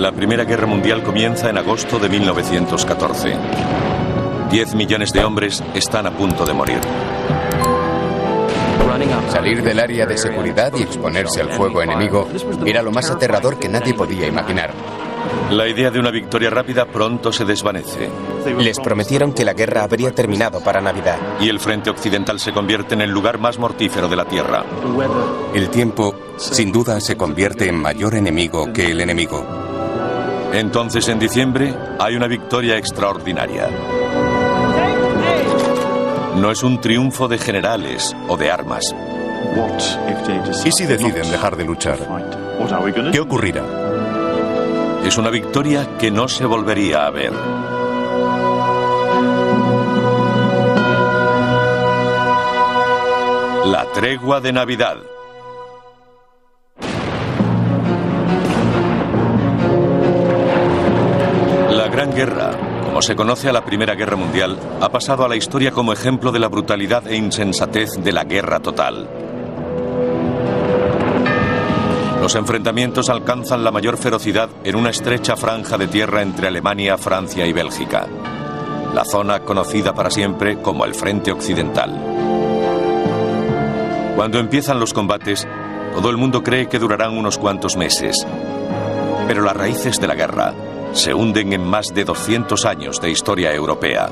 La Primera Guerra Mundial comienza en agosto de 1914. 10 millones de hombres están a punto de morir. Salir del área de seguridad y exponerse al fuego enemigo era lo más aterrador que nadie podía imaginar. La idea de una victoria rápida pronto se desvanece. Les prometieron que la guerra habría terminado para Navidad. Y el frente occidental se convierte en el lugar más mortífero de la Tierra. El tiempo, sin duda, se convierte en mayor enemigo que el enemigo. Entonces, en diciembre, hay una victoria extraordinaria. No es un triunfo de generales o de armas. ¿Y si deciden dejar de luchar? ¿Qué ocurrirá? Es una victoria que no se volvería a ver. La tregua de Navidad. La Gran Guerra, como se conoce a la Primera Guerra Mundial, ha pasado a la historia como ejemplo de la brutalidad e insensatez de la guerra total. Los enfrentamientos alcanzan la mayor ferocidad en una estrecha franja de tierra entre Alemania, Francia y Bélgica, la zona conocida para siempre como el Frente Occidental. Cuando empiezan los combates, todo el mundo cree que durarán unos cuantos meses, pero las raíces de la guerra se hunden en más de 200 años de historia europea.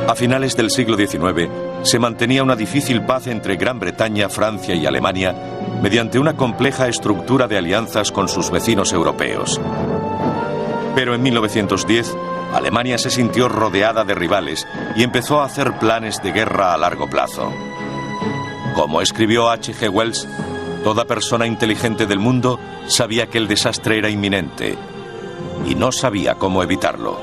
A finales del siglo XIX se mantenía una difícil paz entre Gran Bretaña, Francia y Alemania mediante una compleja estructura de alianzas con sus vecinos europeos. Pero en 1910, Alemania se sintió rodeada de rivales y empezó a hacer planes de guerra a largo plazo. Como escribió H.G. Wells, toda persona inteligente del mundo sabía que el desastre era inminente y no sabía cómo evitarlo.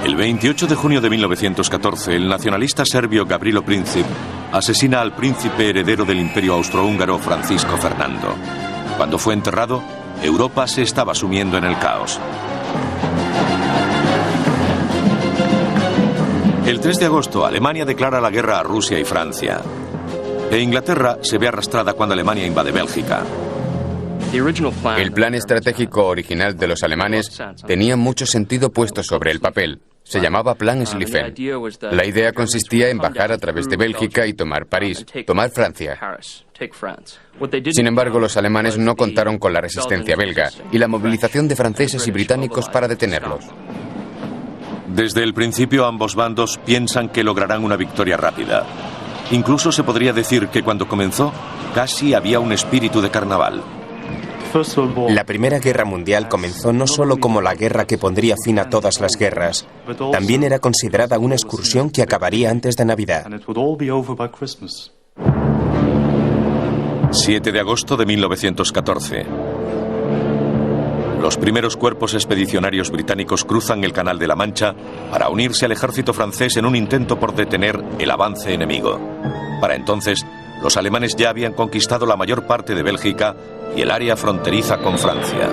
El 28 de junio de 1914, el nacionalista serbio Gavrilo Princip asesina al príncipe heredero del Imperio Austrohúngaro Francisco Fernando. Cuando fue enterrado, Europa se estaba sumiendo en el caos. El 3 de agosto, Alemania declara la guerra a Rusia y Francia. E Inglaterra se ve arrastrada cuando Alemania invade Bélgica. El plan estratégico original de los alemanes tenía mucho sentido puesto sobre el papel. Se llamaba Plan Schlieffen. La idea consistía en bajar a través de Bélgica y tomar París, tomar Francia. Sin embargo, los alemanes no contaron con la resistencia belga y la movilización de franceses y británicos para detenerlos. Desde el principio, ambos bandos piensan que lograrán una victoria rápida. Incluso se podría decir que cuando comenzó, casi había un espíritu de carnaval. La Primera Guerra Mundial comenzó no solo como la guerra que pondría fin a todas las guerras, también era considerada una excursión que acabaría antes de Navidad. 7 de agosto de 1914. Los primeros cuerpos expedicionarios británicos cruzan el Canal de la Mancha para unirse al ejército francés en un intento por detener el avance enemigo. Para entonces, los alemanes ya habían conquistado la mayor parte de Bélgica y el área fronteriza con Francia.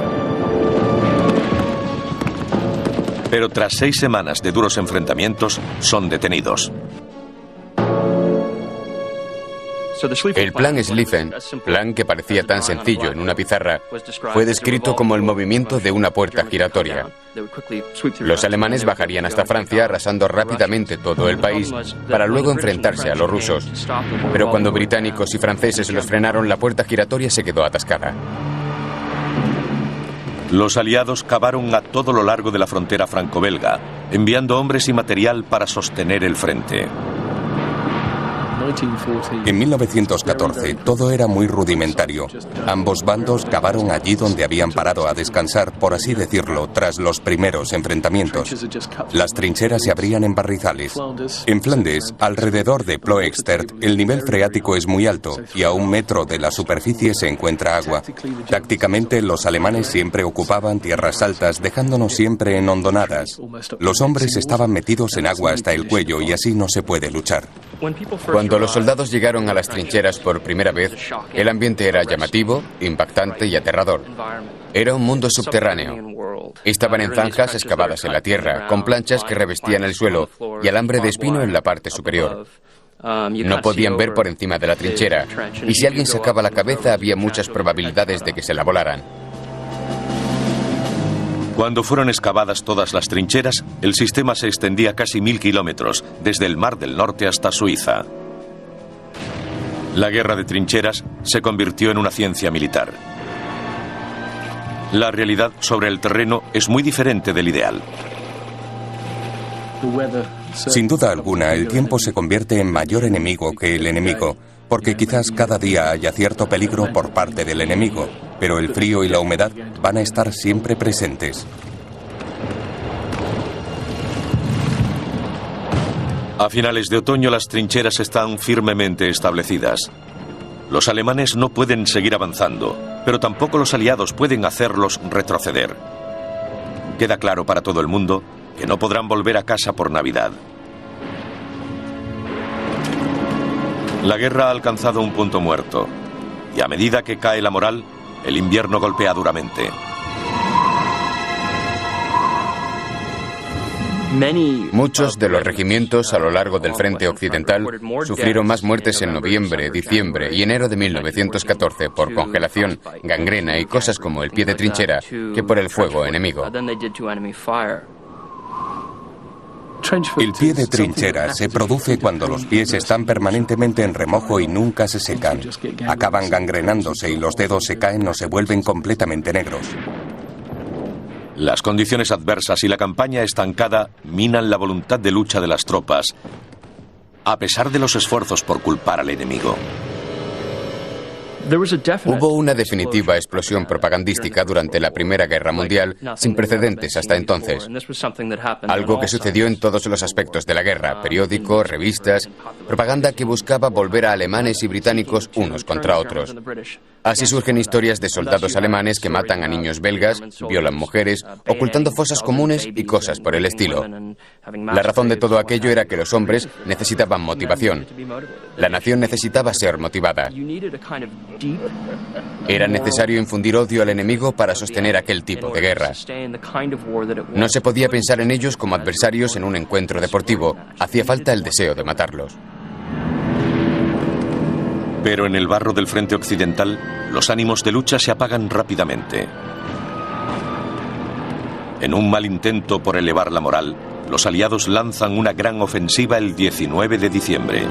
Pero tras 6 semanas de duros enfrentamientos, son detenidos. El plan Schlieffen, plan que parecía tan sencillo en una pizarra, fue descrito como el movimiento de una puerta giratoria. Los alemanes bajarían hasta Francia arrasando rápidamente todo el país para luego enfrentarse a los rusos. Pero cuando británicos y franceses los frenaron, la puerta giratoria se quedó atascada. Los aliados cavaron a todo lo largo de la frontera franco-belga, enviando hombres y material para sostener el frente. En 1914 todo era muy rudimentario. Ambos bandos cavaron allí donde habían parado a descansar, por así decirlo, tras los primeros enfrentamientos. Las trincheras se abrían en barrizales. En Flandes, alrededor de Ploegstert, el nivel freático es muy alto y a 1 metro de la superficie se encuentra agua. Tácticamente, los alemanes siempre ocupaban tierras altas, dejándonos siempre en hondonadas. Los hombres estaban metidos en agua hasta el cuello y así no se puede luchar. Cuando los soldados llegaron a las trincheras por primera vez, el ambiente era llamativo, impactante y aterrador. Era un mundo subterráneo. Estaban en zanjas excavadas en la tierra, con planchas que revestían el suelo y alambre de espino en la parte superior. No podían ver por encima de la trinchera, y si alguien sacaba la cabeza había muchas probabilidades de que se la volaran. Cuando fueron excavadas todas las trincheras, el sistema se extendía casi 1000 kilómetros, desde el Mar del Norte hasta Suiza. La guerra de trincheras se convirtió en una ciencia militar. La realidad sobre el terreno es muy diferente del ideal. Sin duda alguna, el tiempo se convierte en mayor enemigo que el enemigo, porque quizás cada día haya cierto peligro por parte del enemigo, pero el frío y la humedad van a estar siempre presentes. A finales de otoño las trincheras están firmemente establecidas. Los alemanes no pueden seguir avanzando, pero tampoco los aliados pueden hacerlos retroceder. Queda claro para todo el mundo que no podrán volver a casa por Navidad. La guerra ha alcanzado un punto muerto, y a medida que cae la moral, el invierno golpea duramente. Muchos de los regimientos a lo largo del frente occidental sufrieron más muertes en noviembre, diciembre y enero de 1914 por congelación, gangrena y cosas como el pie de trinchera que por el fuego enemigo. El pie de trinchera se produce cuando los pies están permanentemente en remojo y nunca se secan. Acaban gangrenándose y los dedos se caen o se vuelven completamente negros. Las condiciones adversas y la campaña estancada minan la voluntad de lucha de las tropas, a pesar de los esfuerzos por culpar al enemigo. Hubo una definitiva explosión propagandística durante la Primera Guerra Mundial sin precedentes hasta entonces. Algo que sucedió en todos los aspectos de la guerra: periódicos, revistas, propaganda que buscaba volver a alemanes y británicos unos contra otros. Así surgen historias de soldados alemanes que matan a niños belgas, violan mujeres, ocultando fosas comunes y cosas por el estilo. La razón de todo aquello era que los hombres necesitaban motivación. La nación necesitaba ser motivada. Era necesario infundir odio al enemigo para sostener aquel tipo de guerra. No se podía pensar en ellos como adversarios en un encuentro deportivo. Hacía falta el deseo de matarlos. Pero en el barro del frente occidental, los ánimos de lucha se apagan rápidamente. En un mal intento por elevar la moral, los aliados lanzan una gran ofensiva el 19 de diciembre.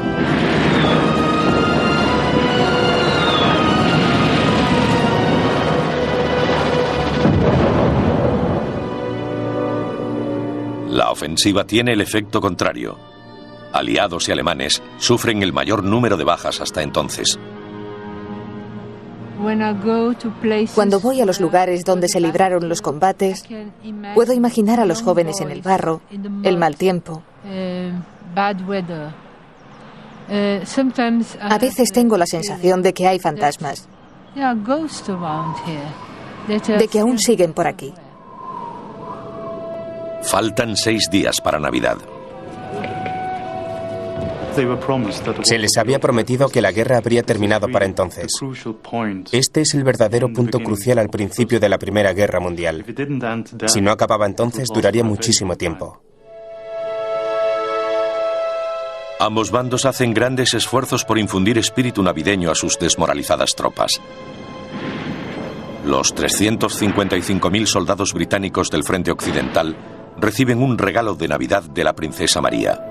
La ofensiva tiene el efecto contrario. Aliados y alemanes sufren el mayor número de bajas hasta entonces. Cuando voy a los lugares donde se libraron los combates, puedo imaginar a los jóvenes en el barro, el mal tiempo. A veces tengo la sensación de que hay fantasmas, de que aún siguen por aquí. Faltan 6 días para Navidad. Se les había prometido que la guerra habría terminado para entonces. Este es el verdadero punto crucial al principio de la Primera Guerra Mundial. Si no acababa entonces, duraría muchísimo tiempo. Ambos bandos hacen grandes esfuerzos por infundir espíritu navideño a sus desmoralizadas tropas. Los 355.000 soldados británicos del frente occidental reciben un regalo de Navidad de la princesa María.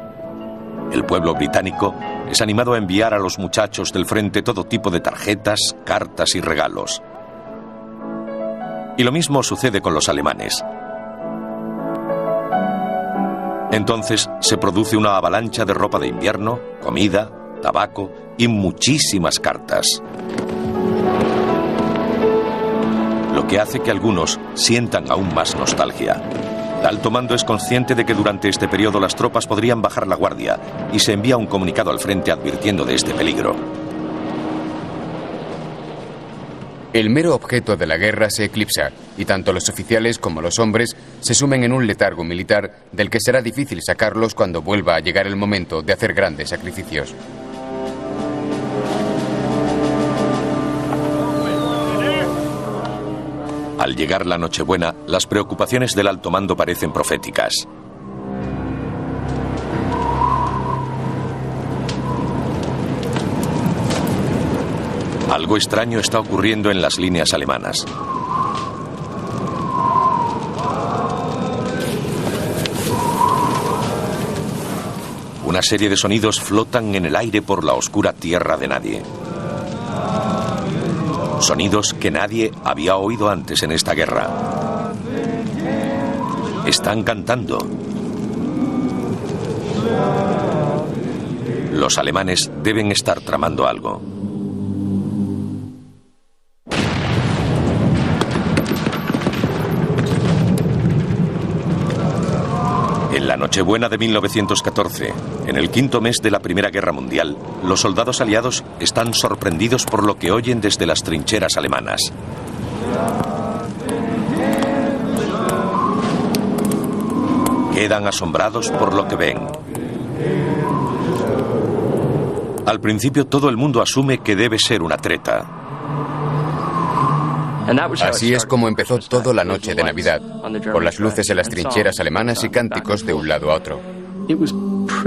El pueblo británico es animado a enviar a los muchachos del frente todo tipo de tarjetas, cartas y regalos. Y lo mismo sucede con los alemanes. Entonces se produce una avalancha de ropa de invierno, comida, tabaco y muchísimas cartas. Lo que hace que algunos sientan aún más nostalgia. El alto mando es consciente de que durante este periodo las tropas podrían bajar la guardia y se envía un comunicado al frente advirtiendo de este peligro. El mero objeto de la guerra se eclipsa y tanto los oficiales como los hombres se sumen en un letargo militar del que será difícil sacarlos cuando vuelva a llegar el momento de hacer grandes sacrificios. Al llegar la Nochebuena, las preocupaciones del alto mando parecen proféticas. Algo extraño está ocurriendo en las líneas alemanas. Una serie de sonidos flotan en el aire por la oscura tierra de nadie. Sonidos que nadie había oído antes en esta guerra. Están cantando. Los alemanes deben estar tramando algo. En la Nochebuena de 1914, en el quinto mes de la Primera Guerra Mundial, los soldados aliados están sorprendidos por lo que oyen desde las trincheras alemanas. Quedan asombrados por lo que ven. Al principio todo el mundo asume que debe ser una treta. Así es como empezó toda la noche de Navidad, con las luces en las trincheras alemanas y cánticos de un lado a otro.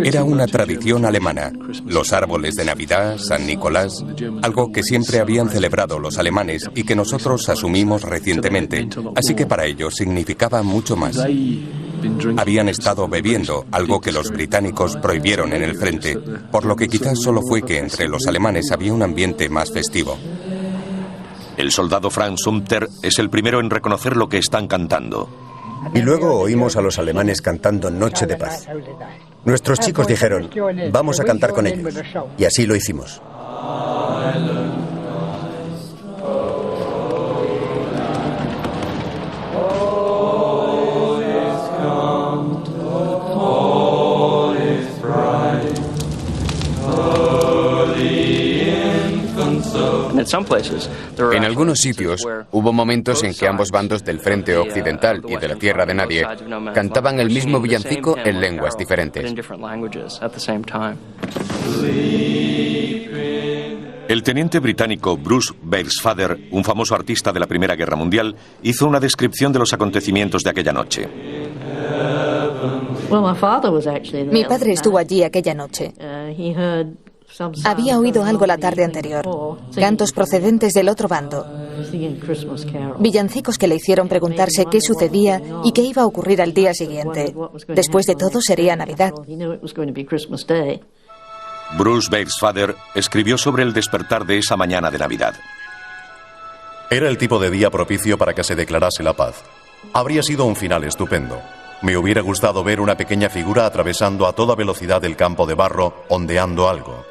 Era una tradición alemana. Los árboles de Navidad, San Nicolás, algo que siempre habían celebrado los alemanes y que nosotros asumimos recientemente, así que para ellos significaba mucho más. Habían estado bebiendo, algo que los británicos prohibieron en el frente, por lo que quizás solo fue que entre los alemanes había un ambiente más festivo. El soldado Franz Sumter es el primero en reconocer lo que están cantando. Y luego oímos a los alemanes cantando Noche de Paz. Nuestros chicos dijeron, vamos a cantar con ellos. Y así lo hicimos. En algunos sitios hubo momentos en que ambos bandos del frente occidental y de la tierra de nadie cantaban el mismo villancico en lenguas diferentes. El teniente británico Bruce Bairdsfather, un famoso artista de la Primera Guerra Mundial, hizo una descripción de los acontecimientos de aquella noche. Mi padre estuvo allí aquella noche. Había oído algo la tarde anterior, cantos procedentes del otro bando, villancicos que le hicieron preguntarse qué sucedía y qué iba a ocurrir al día siguiente. Después de todo, sería Navidad. Bruce Bairdsfather escribió sobre el despertar de esa mañana de Navidad. Era el tipo de día propicio para que se declarase la paz. Habría sido un final estupendo. Me hubiera gustado ver una pequeña figura atravesando a toda velocidad el campo de barro, ondeando algo.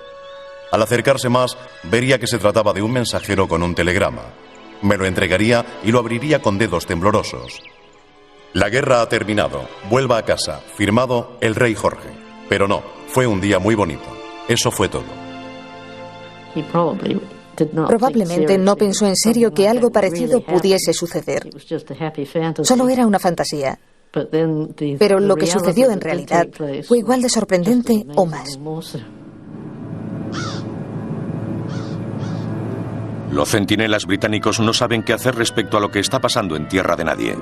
Al acercarse más, vería que se trataba de un mensajero con un telegrama. Me lo entregaría y lo abriría con dedos temblorosos. La guerra ha terminado. Vuelva a casa. Firmado el rey Jorge. Pero no, fue un día muy bonito. Eso fue todo. Probablemente no pensó en serio que algo parecido pudiese suceder. Solo era una fantasía. Pero lo que sucedió en realidad fue igual de sorprendente o más. Los centinelas británicos no saben qué hacer respecto a lo que está pasando en tierra de nadie.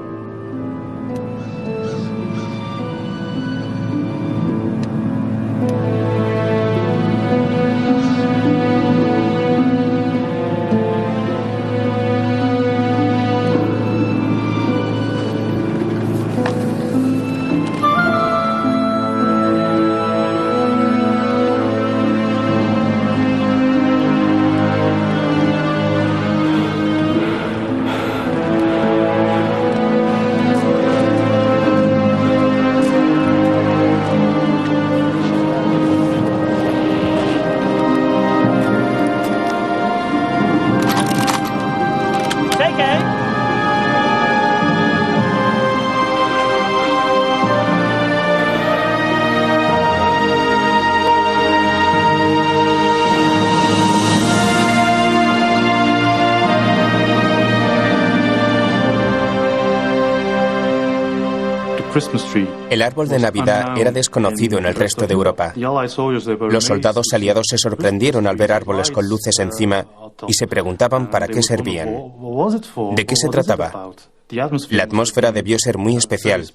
El árbol de Navidad era desconocido en el resto de Europa. Los soldados aliados se sorprendieron al ver árboles con luces encima y se preguntaban para qué servían. ¿De qué se trataba? La atmósfera debió ser muy especial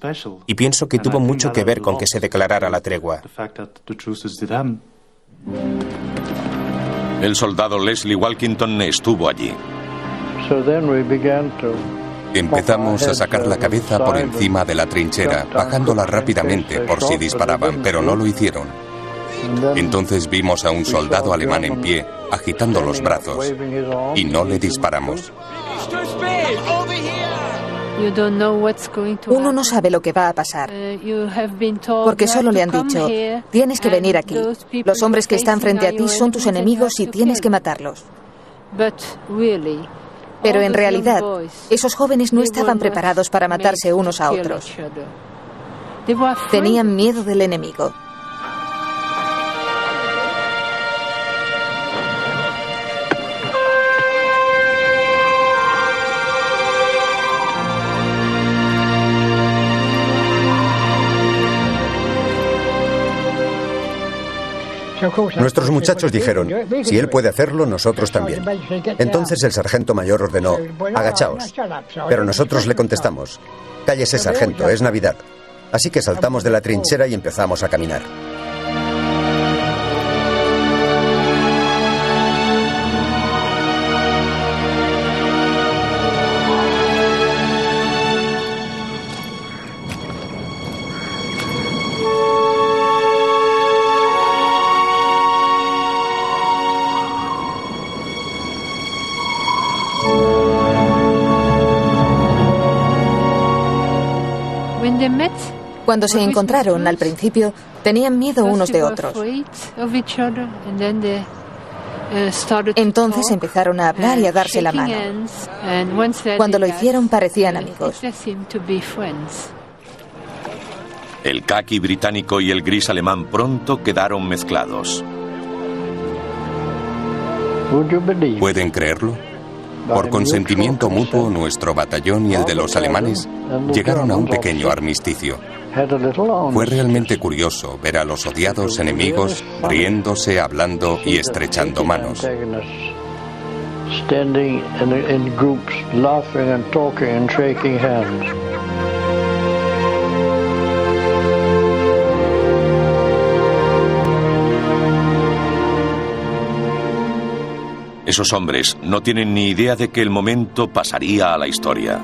y pienso que tuvo mucho que ver con que se declarara la tregua. El soldado Leslie Walkington estuvo allí. Empezamos a sacar la cabeza por encima de la trinchera, bajándola rápidamente por si disparaban, pero no lo hicieron. Entonces vimos a un soldado alemán en pie, agitando los brazos, y no le disparamos. Uno no sabe lo que va a pasar, porque solo le han dicho, tienes que venir aquí. Los hombres que están frente a ti son tus enemigos y tienes que matarlos. Pero en realidad, esos jóvenes no estaban preparados para matarse unos a otros. Tenían miedo del enemigo. Nuestros muchachos dijeron, si él puede hacerlo, nosotros también. Entonces el sargento mayor ordenó, agachaos. Pero nosotros le contestamos, cállese sargento, es Navidad. Así que saltamos de la trinchera y empezamos a caminar. Cuando se encontraron al principio, tenían miedo unos de otros. Entonces empezaron a hablar y a darse la mano. Cuando lo hicieron parecían amigos. El caqui británico y el gris alemán pronto quedaron mezclados. ¿Pueden creerlo? Por consentimiento mutuo, nuestro batallón y el de los alemanes llegaron a un pequeño armisticio. Fue realmente curioso ver a los odiados enemigos riéndose, hablando y estrechando manos. Esos hombres no tienen ni idea de que el momento pasaría a la historia.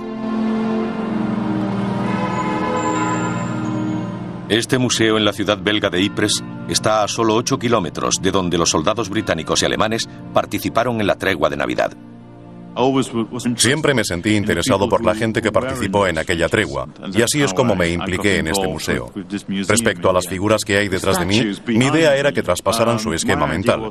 Este museo en la ciudad belga de Ypres está a solo 8 kilómetros de donde los soldados británicos y alemanes participaron en la tregua de Navidad. Siempre me sentí interesado por la gente que participó en aquella tregua, y así es como me impliqué en este museo. Respecto a las figuras que hay detrás de mí, mi idea era que traspasaran su esquema mental.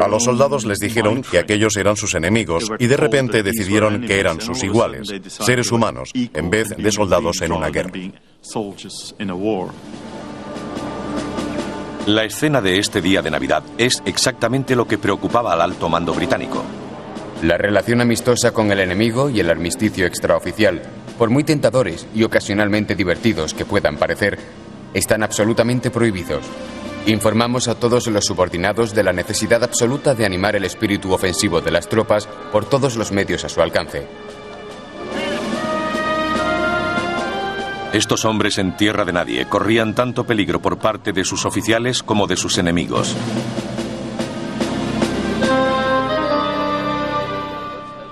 A los soldados les dijeron que aquellos eran sus enemigos y de repente decidieron que eran sus iguales, seres humanos, en vez de soldados en una guerra. La escena de este día de Navidad es exactamente lo que preocupaba al alto mando británico. La relación amistosa con el enemigo y el armisticio extraoficial, por muy tentadores y ocasionalmente divertidos que puedan parecer, están absolutamente prohibidos. Informamos a todos los subordinados de la necesidad absoluta de animar el espíritu ofensivo de las tropas por todos los medios a su alcance. Estos hombres en tierra de nadie corrían tanto peligro por parte de sus oficiales como de sus enemigos.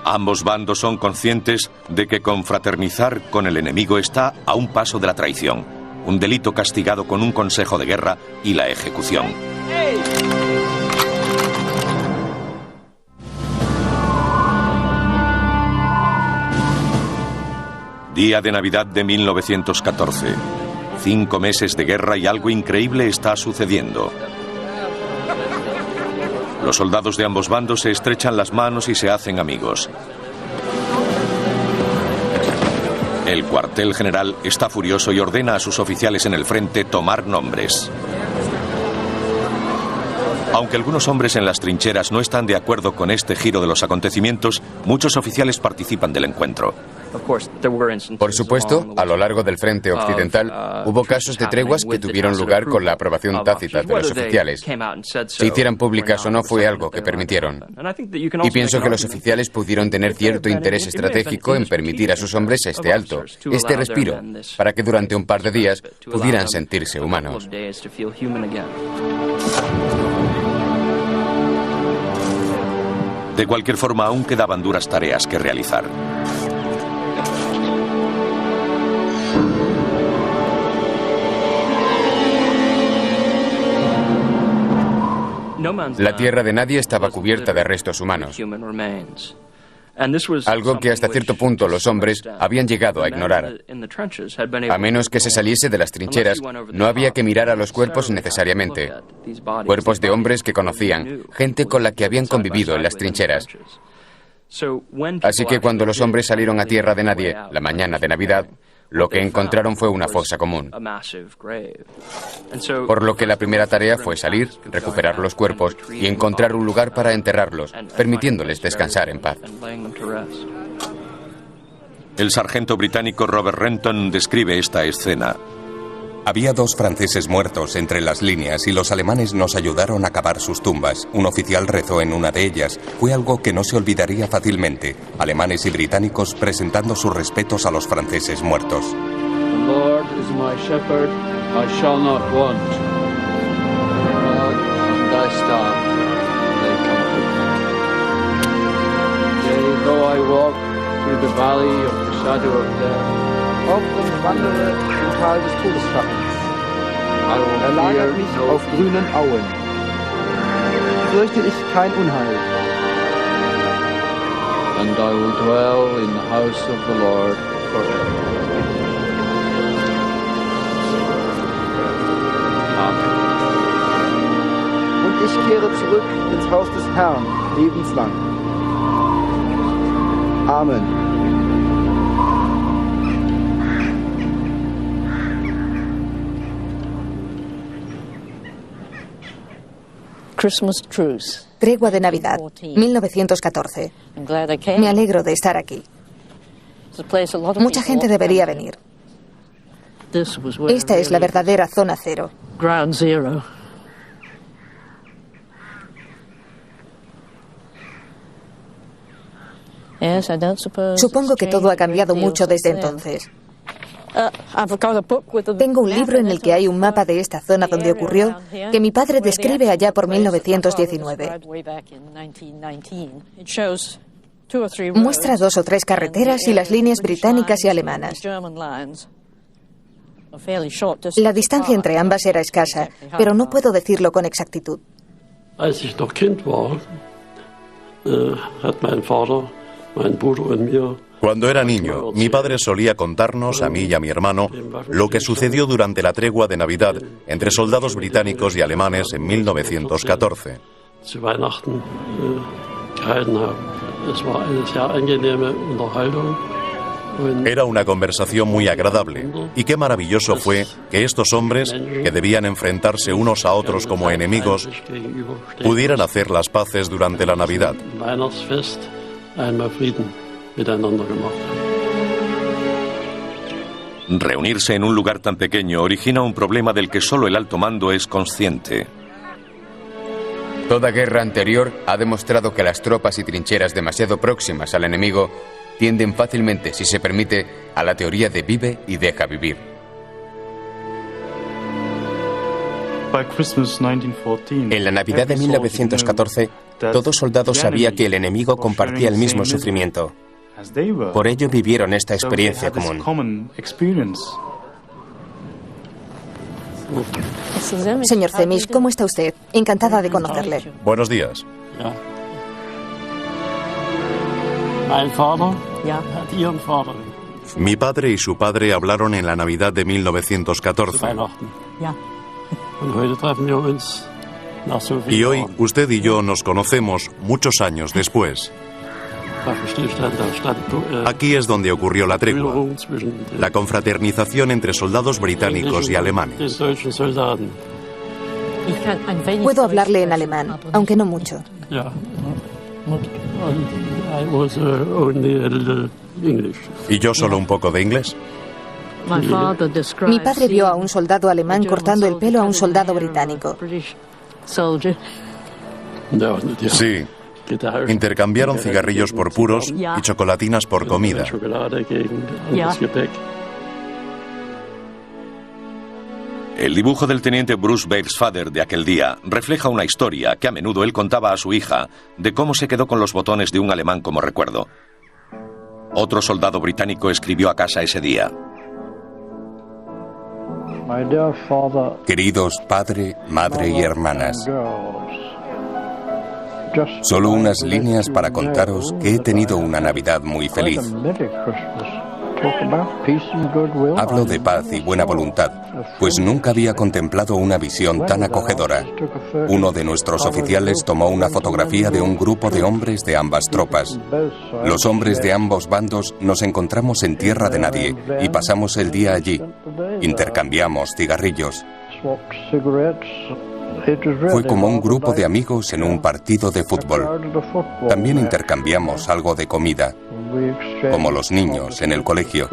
Ambos bandos son conscientes de que confraternizar con el enemigo está a un paso de la traición, un delito castigado con un consejo de guerra y la ejecución. Día de Navidad de 1914. 5 meses de guerra y algo increíble está sucediendo. Los soldados de ambos bandos se estrechan las manos y se hacen amigos. El cuartel general está furioso y ordena a sus oficiales en el frente tomar nombres. Aunque algunos hombres en las trincheras no están de acuerdo con este giro de los acontecimientos, muchos oficiales participan del encuentro. Por supuesto, a lo largo del frente occidental hubo casos de treguas que tuvieron lugar con la aprobación tácita de los oficiales. Si hicieran públicas o no fue algo que permitieron. Y pienso que los oficiales pudieron tener cierto interés estratégico en permitir a sus hombres este alto, este respiro, para que durante un par de días pudieran sentirse humanos. De cualquier forma, aún quedaban duras tareas que realizar. La tierra de nadie estaba cubierta de restos humanos, algo que hasta cierto punto los hombres habían llegado a ignorar. A menos que se saliese de las trincheras, no había que mirar a los cuerpos necesariamente. Cuerpos de hombres que conocían, gente con la que habían convivido en las trincheras. Así que cuando los hombres salieron a tierra de nadie, la mañana de Navidad, lo que encontraron fue una fosa común. Por lo que la primera tarea fue salir, recuperar los cuerpos y encontrar un lugar para enterrarlos, permitiéndoles descansar en paz. El sargento británico Robert Renton describe esta escena. Había 2 franceses muertos entre las líneas y los alemanes nos ayudaron a cavar sus tumbas. Un oficial rezó en una de ellas. Fue algo que no se olvidaría fácilmente. Alemanes y británicos presentando sus respetos a los franceses muertos. The Lord is my shepherd, I shall not want. God and thy staff, they comfort me. Yea, though I walk through the valley of the shadow of death, auch wenn ich wandere im Tal des Todesschattens, er lagert mich auf grünen Auen. Fürchte ich kein Unheil. And I will dwell in the house of the Lord forever. Amen. Und ich kehre zurück ins Haus des Herrn lebenslang. Amen. Tregua de Navidad, 1914. Me alegro de estar aquí. Mucha gente debería venir. Esta es la verdadera zona cero. Supongo que todo ha cambiado mucho desde entonces. Tengo un libro en el que hay un mapa de esta zona donde ocurrió, que mi padre describe allá por 1919. Muestra 2 o 3 carreteras y las líneas británicas y alemanas. La distancia entre ambas era escasa, pero no puedo decirlo con exactitud. Cuando era niño, mi padre solía contarnos, a mí y a mi hermano, lo que sucedió durante la tregua de Navidad entre soldados británicos y alemanes en 1914. Era una conversación muy agradable, y qué maravilloso fue que estos hombres, que debían enfrentarse unos a otros como enemigos, pudieran hacer las paces durante la Navidad. Reunirse en un lugar tan pequeño origina un problema del que solo el alto mando es consciente. Toda guerra anterior ha demostrado que las tropas y trincheras demasiado próximas al enemigo tienden fácilmente, si se permite, a la teoría de vive y deja vivir. En la Navidad de 1914, todo soldado sabía que el enemigo compartía el mismo sufrimiento. Por ello vivieron esta experiencia común. Señor Zemis, ¿cómo está usted? Encantada de conocerle. Buenos días. Mi padre y su padre hablaron en la Navidad de 1914. Y hoy usted y yo nos conocemos muchos años después. Aquí es donde ocurrió la tregua, la confraternización entre soldados británicos y alemanes. Puedo hablarle en alemán, aunque no mucho. ¿Y yo solo un poco de inglés? Mi padre vio a un soldado alemán cortando el pelo a un soldado británico. Sí. Intercambiaron cigarrillos por puros y chocolatinas por comida. El dibujo del teniente Bruce Bairdsfather de aquel día refleja una historia que a menudo él contaba a su hija de cómo se quedó con los botones de un alemán como recuerdo. Otro soldado británico escribió a casa ese día: Queridos padre, madre y hermanas, solo unas líneas para contaros que he tenido una Navidad muy feliz. Hablo de paz y buena voluntad, pues nunca había contemplado una visión tan acogedora. Uno de nuestros oficiales tomó una fotografía de un grupo de hombres de ambas tropas. Los hombres de ambos bandos nos encontramos en tierra de nadie y pasamos el día allí. Intercambiamos cigarrillos. Fue como un grupo de amigos en un partido de fútbol. También intercambiamos algo de comida, como los niños en el colegio.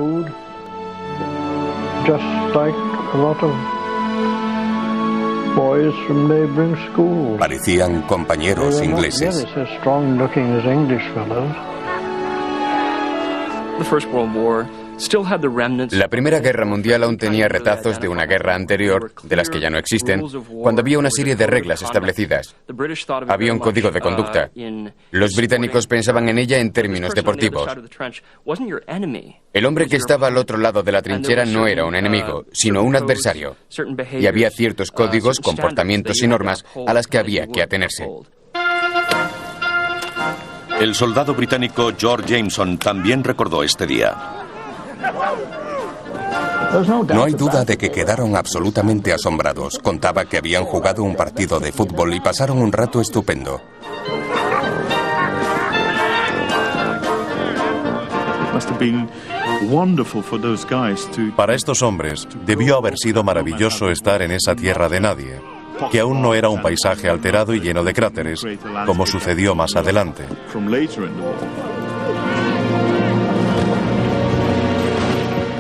Parecían compañeros ingleses. La Primera Guerra Mundial aún tenía retazos de una guerra anterior, de las que ya no existen, cuando había una serie de reglas establecidas. Había un código de conducta. Los británicos pensaban en ella en términos deportivos. El hombre que estaba al otro lado de la trinchera no era un enemigo, sino un adversario. Y había ciertos códigos, comportamientos y normas a las que había que atenerse. El soldado británico George Jameson también recordó este día. No hay duda de que quedaron absolutamente asombrados. Contaba que habían jugado un partido de fútbol y pasaron un rato estupendo. Para estos hombres, debió haber sido maravilloso estar en esa tierra de nadie, que aún no era un paisaje alterado y lleno de cráteres, como sucedió más adelante.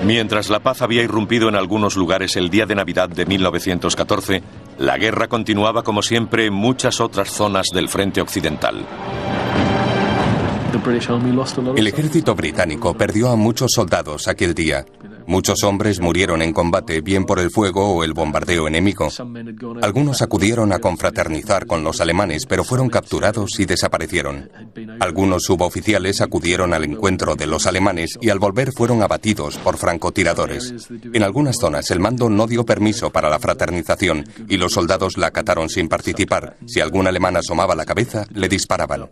Mientras la paz había irrumpido en algunos lugares el día de Navidad de 1914, la guerra continuaba como siempre en muchas otras zonas del frente occidental. El ejército británico perdió a muchos soldados aquel día. Muchos hombres murieron en combate, bien por el fuego o el bombardeo enemigo. Algunos acudieron a confraternizar con los alemanes, pero fueron capturados y desaparecieron. Algunos suboficiales acudieron al encuentro de los alemanes y al volver fueron abatidos por francotiradores. En algunas zonas el mando no dio permiso para la fraternización y los soldados la acataron sin participar. Si algún alemán asomaba la cabeza, le disparaban.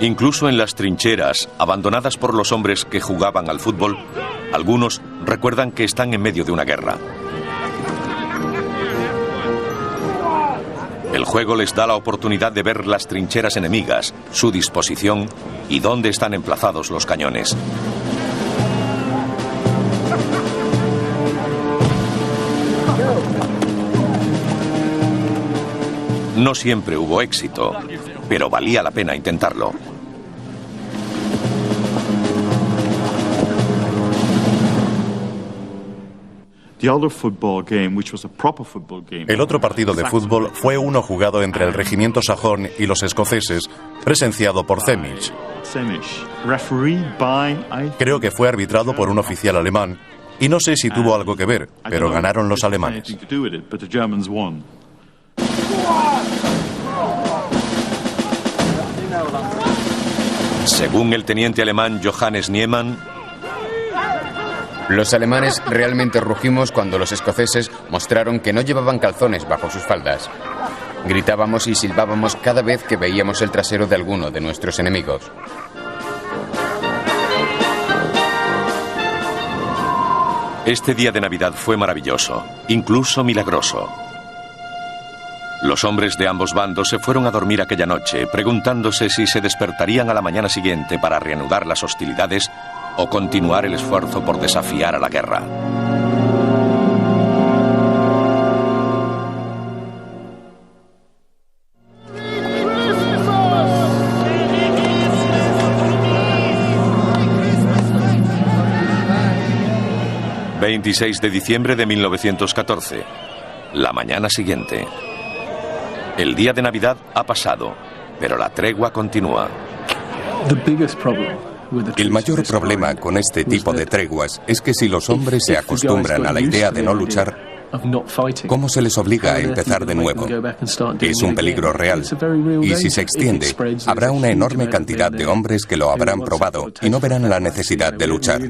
Incluso en las trincheras, abandonadas por los hombres que jugaban al fútbol, algunos recuerdan que están en medio de una guerra. El juego les da la oportunidad de ver las trincheras enemigas, su disposición y dónde están emplazados los cañones. No siempre hubo éxito, pero valía la pena intentarlo. El otro partido de fútbol fue uno jugado entre el regimiento sajón y los escoceses, presenciado por Zemich. Creo que fue arbitrado por un oficial alemán, y no sé si tuvo algo que ver, pero ganaron los alemanes. Según el teniente alemán Johannes Niemann, los alemanes realmente rugimos cuando los escoceses mostraron que no llevaban calzones bajo sus faldas. Gritábamos y silbábamos cada vez que veíamos el trasero de alguno de nuestros enemigos. Este día de Navidad fue maravilloso, incluso milagroso. Los hombres de ambos bandos se fueron a dormir aquella noche, preguntándose si se despertarían a la mañana siguiente para reanudar las hostilidades o continuar el esfuerzo por desafiar a la guerra. ...26 de diciembre de 1914... la mañana siguiente. El día de Navidad ha pasado, pero la tregua continúa. El mayor problema con este tipo de treguas es que si los hombres se acostumbran a la idea de no luchar, ¿cómo se les obliga a empezar de nuevo? Es un peligro real. Y si se extiende, habrá una enorme cantidad de hombres que lo habrán probado y no verán la necesidad de luchar.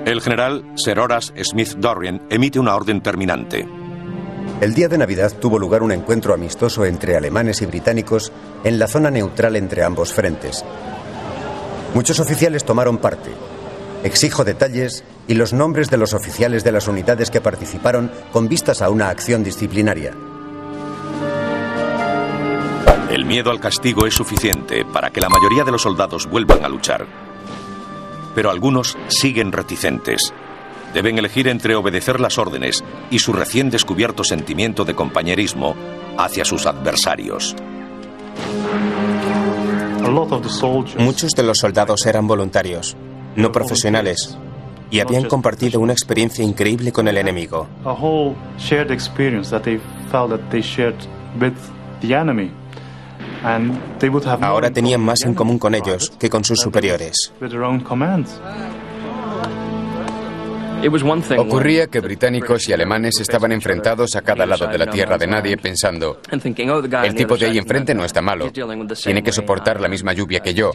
El general Sir Horace Smith Dorrien emite una orden terminante. El día de Navidad tuvo lugar un encuentro amistoso entre alemanes y británicos en la zona neutral entre ambos frentes. Muchos oficiales tomaron parte. Exijo detalles y los nombres de los oficiales de las unidades que participaron con vistas a una acción disciplinaria. El miedo al castigo es suficiente para que la mayoría de los soldados vuelvan a luchar. Pero algunos siguen reticentes. Deben elegir entre obedecer las órdenes y su recién descubierto sentimiento de compañerismo hacia sus adversarios. Muchos de los soldados eran voluntarios, no profesionales, y habían compartido una experiencia increíble con el enemigo. Ahora tenían más en común con ellos que con sus superiores. Ocurría que británicos y alemanes estaban enfrentados a cada lado de la tierra de nadie pensando, el tipo de ahí enfrente no está malo, tiene que soportar la misma lluvia que yo,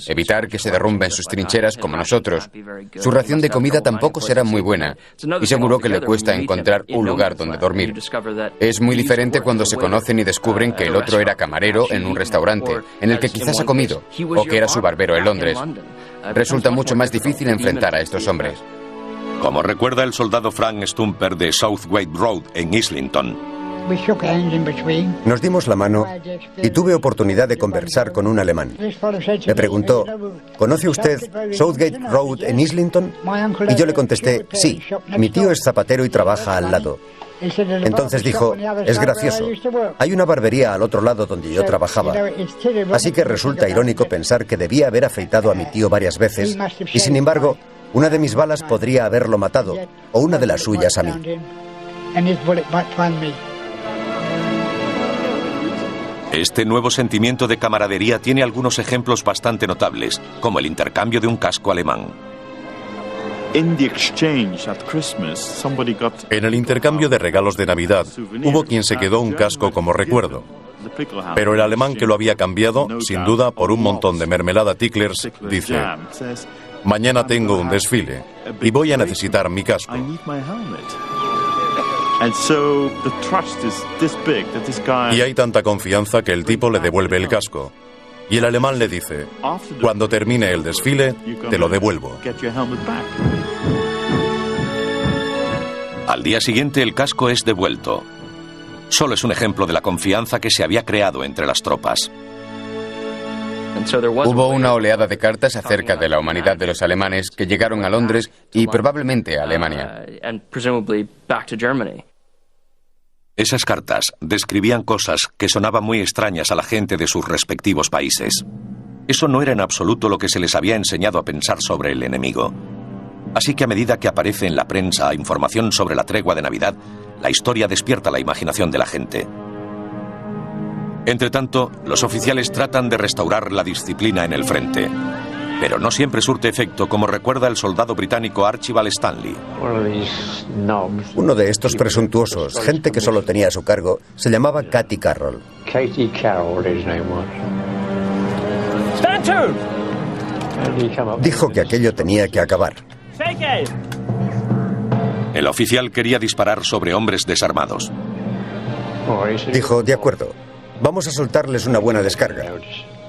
evitar que se derrumben sus trincheras como nosotros. Su ración de comida tampoco será muy buena y seguro que le cuesta encontrar un lugar donde dormir. Es muy diferente cuando se conocen y descubren que el otro era camarero en un restaurante en el que quizás ha comido o que era su barbero en Londres. Resulta mucho más difícil enfrentar a estos hombres. Como recuerda el soldado Frank Stumper de Southgate Road en Islington. Nos dimos la mano y tuve oportunidad de conversar con un alemán. Me preguntó, ¿conoce usted Southgate Road en Islington? Y yo le contesté, sí, mi tío es zapatero y trabaja al lado. Entonces dijo, es gracioso, hay una barbería al otro lado donde yo trabajaba. Así que resulta irónico pensar que debía haber afeitado a mi tío varias veces y sin embargo, una de mis balas podría haberlo matado, o una de las suyas a mí. Este nuevo sentimiento de camaradería tiene algunos ejemplos bastante notables, como el intercambio de un casco alemán. En el intercambio de regalos de Navidad, hubo quien se quedó un casco como recuerdo. Pero el alemán que lo había cambiado, sin duda por un montón de mermelada Ticklers, dice: mañana tengo un desfile y voy a necesitar mi casco. Y hay tanta confianza que el tipo le devuelve el casco. Y el alemán le dice: cuando termine el desfile, te lo devuelvo. Al día siguiente el casco es devuelto. Solo es un ejemplo de la confianza que se había creado entre las tropas. Hubo una oleada de cartas acerca de la humanidad de los alemanes que llegaron a Londres y probablemente a Alemania. Esas cartas describían cosas que sonaban muy extrañas a la gente de sus respectivos países. Eso no era en absoluto lo que se les había enseñado a pensar sobre el enemigo. Así que a medida que aparece en la prensa información sobre la tregua de Navidad, la historia despierta la imaginación de la gente. Entretanto, los oficiales tratan de restaurar la disciplina en el frente. Pero no siempre surte efecto, como recuerda el soldado británico Archibald Stanley. Uno de estos presuntuosos, gente que solo tenía a su cargo, se llamaba Katie Carroll. Dijo que aquello tenía que acabar. El oficial quería disparar sobre hombres desarmados. Dijo, de acuerdo, vamos a soltarles una buena descarga.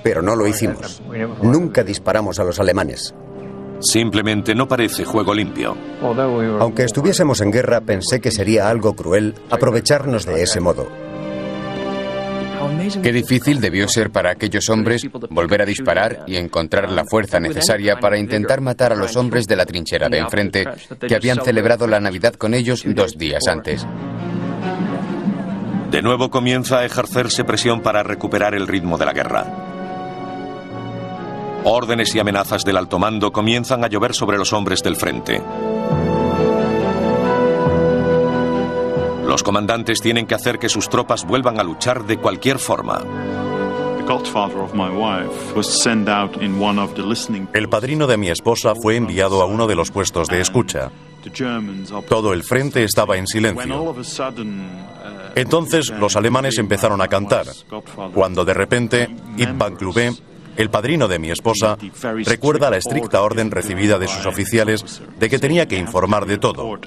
Pero no lo hicimos. Nunca disparamos a los alemanes. Simplemente no parece juego limpio. Aunque estuviésemos en guerra, pensé que sería algo cruel aprovecharnos de ese modo. Qué difícil debió ser para aquellos hombres volver a disparar y encontrar la fuerza necesaria para intentar matar a los hombres de la trinchera de enfrente que habían celebrado la Navidad con ellos 2 días antes. De nuevo comienza a ejercerse presión para recuperar el ritmo de la guerra. Órdenes y amenazas del alto mando comienzan a llover sobre los hombres del frente. Los comandantes tienen que hacer que sus tropas vuelvan a luchar de cualquier forma. El padrino de mi esposa fue enviado a uno de los puestos de escucha. Todo el frente estaba en silencio. Entonces los alemanes empezaron a cantar, cuando de repente Yves Van Clubbe, el padrino de mi esposa, recuerda la estricta orden recibida de sus oficiales de que tenía que informar de todo.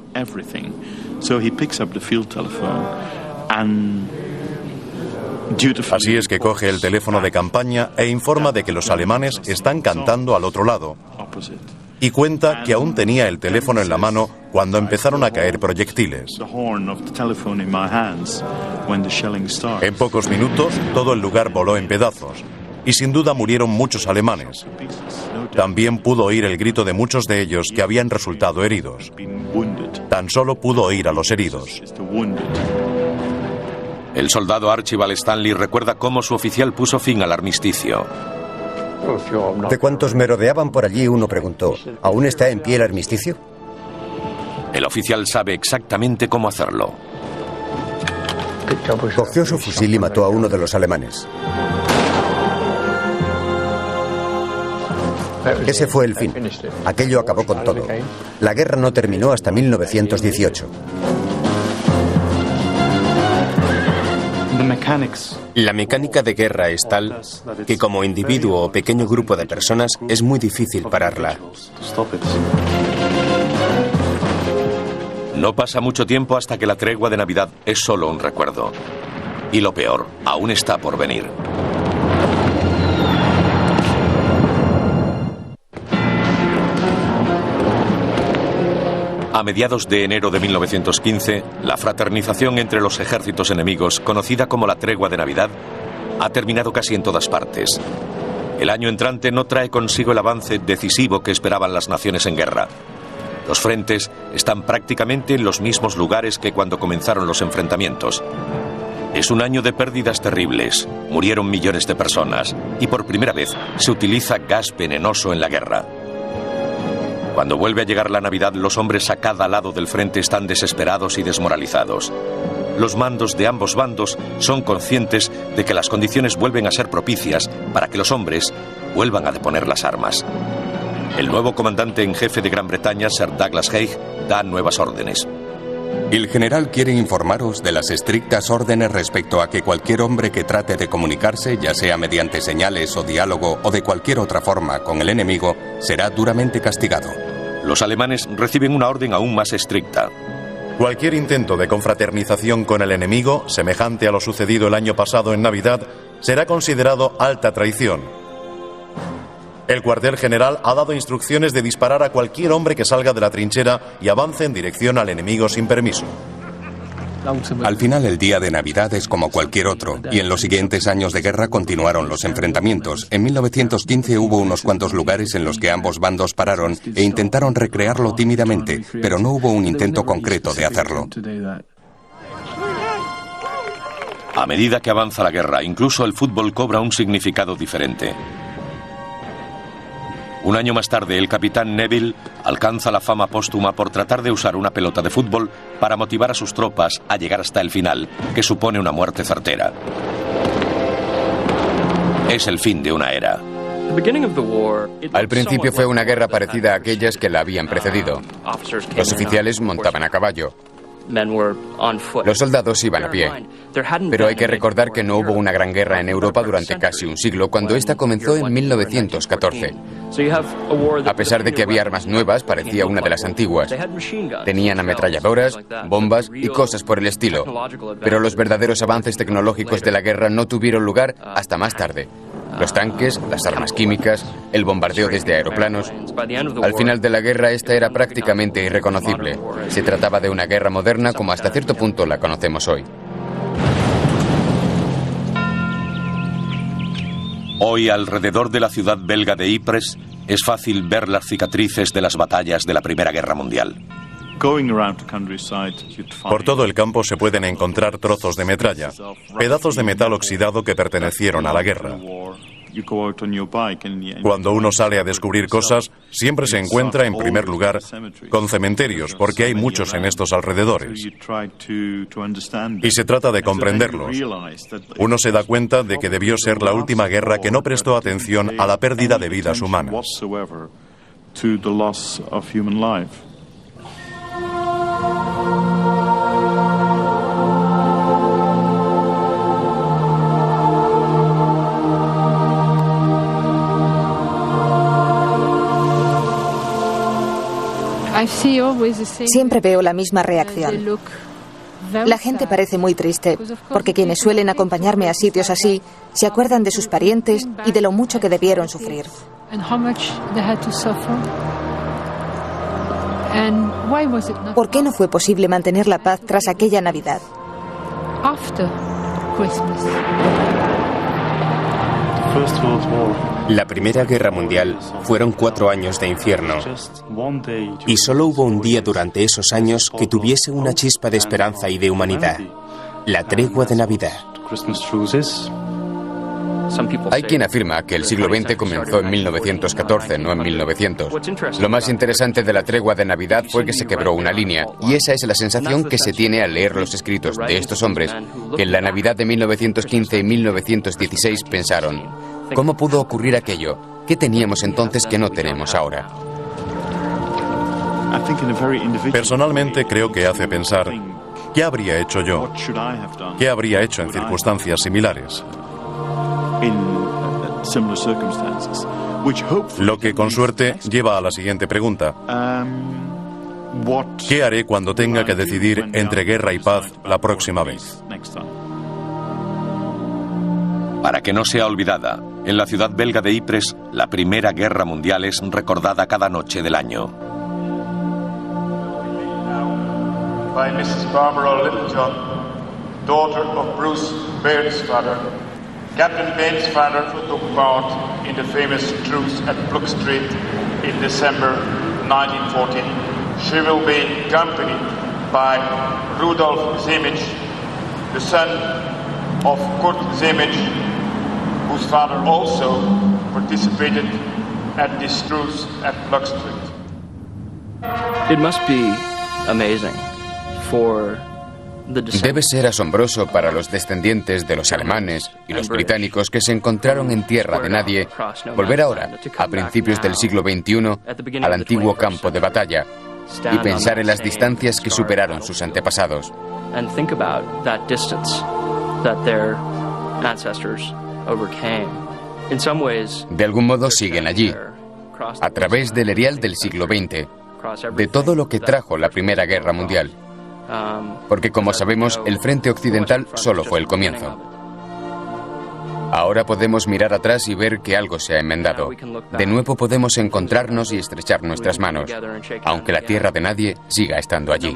Así es que coge el teléfono de campaña e informa de que los alemanes están cantando al otro lado. Y cuenta que aún tenía el teléfono en la mano cuando empezaron a caer proyectiles. En pocos minutos, todo el lugar voló en pedazos. Y sin duda murieron muchos alemanes. También pudo oír el grito de muchos de ellos que habían resultado heridos. Tan solo pudo oír a los heridos. El soldado Archibald Stanley recuerda cómo su oficial puso fin al armisticio. De cuantos merodeaban por allí, uno preguntó: ¿aún está en pie el armisticio? El oficial sabe exactamente cómo hacerlo. Cogió su fusil y mató a uno de los alemanes. Ese fue el fin. Aquello acabó con todo. La guerra no terminó hasta 1918. La mecánica de guerra es tal que como individuo o pequeño grupo de personas es muy difícil pararla. No pasa mucho tiempo hasta que la tregua de Navidad es solo un recuerdo. Y lo peor, aún está por venir. A mediados de enero de 1915, la fraternización entre los ejércitos enemigos, conocida como la tregua de Navidad, ha terminado casi en todas partes. El año entrante no trae consigo el avance decisivo que esperaban las naciones en guerra. Los frentes están prácticamente en los mismos lugares que cuando comenzaron los enfrentamientos. Es un año de pérdidas terribles, murieron millones de personas y por primera vez se utiliza gas venenoso en la guerra. Cuando vuelve a llegar la Navidad, los hombres a cada lado del frente están desesperados y desmoralizados. Los mandos de ambos bandos son conscientes de que las condiciones vuelven a ser propicias para que los hombres vuelvan a deponer las armas. El nuevo comandante en jefe de Gran Bretaña, Sir Douglas Haig, da nuevas órdenes. El general quiere informaros de las estrictas órdenes respecto a que cualquier hombre que trate de comunicarse, ya sea mediante señales o diálogo o de cualquier otra forma con el enemigo, será duramente castigado. Los alemanes reciben una orden aún más estricta. Cualquier intento de confraternización con el enemigo, semejante a lo sucedido el año pasado en Navidad, será considerado alta traición. El cuartel general ha dado instrucciones de disparar a cualquier hombre que salga de la trinchera y avance en dirección al enemigo sin permiso. Al final, el día de Navidad es como cualquier otro, y en los siguientes años de guerra continuaron los enfrentamientos. En 1915 hubo unos cuantos lugares en los que ambos bandos pararon e intentaron recrearlo tímidamente, pero no hubo un intento concreto de hacerlo. A medida que avanza la guerra, incluso el fútbol cobra un significado diferente. Un año más tarde, el capitán Neville alcanza la fama póstuma por tratar de usar una pelota de fútbol para motivar a sus tropas a llegar hasta el final, que supone una muerte certera. Es el fin de una era. Al principio fue una guerra parecida a aquellas que la habían precedido. Los oficiales montaban a caballo. Los soldados iban a pie. Pero hay que recordar que no hubo una gran guerra en Europa durante casi un siglo, cuando esta comenzó en 1914. A pesar de que había armas nuevas, parecía una de las antiguas. Tenían ametralladoras, bombas y cosas por el estilo. Pero los verdaderos avances tecnológicos de la guerra no tuvieron lugar hasta más tarde. Los tanques, las armas químicas, el bombardeo desde aeroplanos. Al final de la guerra esta era prácticamente irreconocible. Se trataba de una guerra moderna como hasta cierto punto la conocemos hoy. Hoy, alrededor de la ciudad belga de Ypres, es fácil ver las cicatrices de las batallas de la Primera Guerra Mundial. Por todo el campo se pueden encontrar trozos de metralla, pedazos de metal oxidado que pertenecieron a la guerra. Cuando uno sale a descubrir cosas, siempre se encuentra, en primer lugar, con cementerios, porque hay muchos en estos alrededores. Y se trata de comprenderlos. Uno se da cuenta de que debió ser la última guerra que no prestó atención a la pérdida de vidas humanas. Siempre veo la misma reacción. La gente parece muy triste, porque quienes suelen acompañarme a sitios así se acuerdan de sus parientes y de lo mucho que debieron sufrir. ¿Por qué no fue posible mantener la paz tras aquella Navidad? La Primera Guerra Mundial fueron 4 años de infierno, y solo hubo un día durante esos años que tuviese una chispa de esperanza y de humanidad: la tregua de Navidad. Hay quien afirma que el siglo XX comenzó en 1914, no en 1900. Lo más interesante de la tregua de Navidad fue que se quebró una línea, y esa es la sensación que se tiene al leer los escritos de estos hombres, que en la Navidad de 1915 y 1916 pensaron: ¿cómo pudo ocurrir aquello? ¿Qué teníamos entonces que no tenemos ahora? Personalmente creo que hace pensar: ¿qué habría hecho yo? ¿Qué habría hecho en circunstancias similares? Lo que con suerte lleva a la siguiente pregunta: ¿qué haré cuando tenga que decidir entre guerra y paz la próxima vez? Para que no sea olvidada, en la ciudad belga de Ypres, la Primera Guerra Mundial es recordada cada noche del año. By Mrs. Barbara Littlejohn, daughter of Bruce Bairnsfather, Captain Bairnsfather, who took part in the famous truce at Brook Street in December 1914. She will be accompanied by Rudolf Zemich, the son of Kurt Zemich, whose father also participated at this truce at Brook Street. It must be amazing for Debe ser asombroso para los descendientes de los alemanes y los británicos que se encontraron en tierra de nadie volver ahora, a principios del siglo XXI, al antiguo campo de batalla y pensar en las distancias que superaron sus antepasados. De algún modo siguen allí, a través del erial del siglo XX, de todo lo que trajo la Primera Guerra Mundial. Porque, como sabemos, el frente occidental solo fue el comienzo. Ahora podemos mirar atrás y ver que algo se ha enmendado. De nuevo podemos encontrarnos y estrechar nuestras manos, aunque la tierra de nadie siga estando allí.